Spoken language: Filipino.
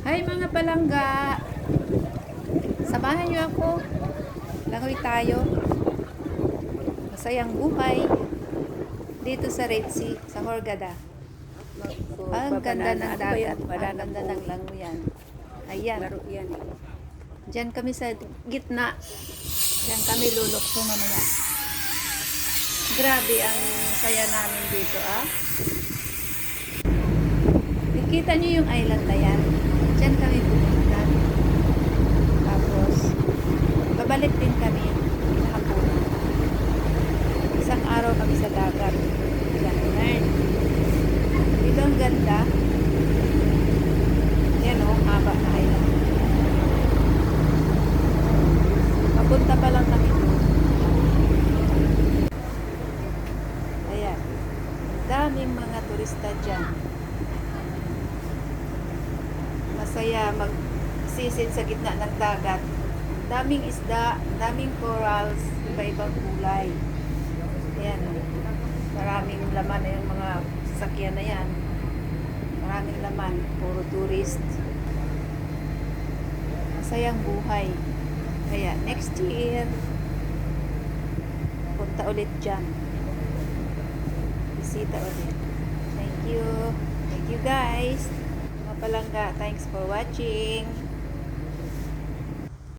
Hi mga palangga! Samahan niyo ako. Langoy tayo. Masayang buhay. Dito sa Red Sea, sa Hurghada. Ang ganda ng dagat. Ang ganda ng langoyan. Ayan. Diyan kami sa gitna. Diyan kami lulukso mamaya. Grabe ang saya namin dito, ah. Nakita niyo yung island na yan? Diyan kami pupunta. Tapos, babalik din kami hapunan. Isang araw kami sa dagat. Yan. Dito ang ganda. Yan o, haba na island. Papunta pa lang kami doon. Ayan. Daming mga turista dyan. Masaya magsisid sa gitna ng dagat. Daming isda, daming corals, iba-ibang kulay. Ayan. Maraming laman na yung mga sasakyan na yan. Maraming laman. Puro tourist. Masayang buhay. Kaya next year, punta ulit dyan. Bisita ulit. Thank you. Thank you guys. Mga palangga, thanks for watching.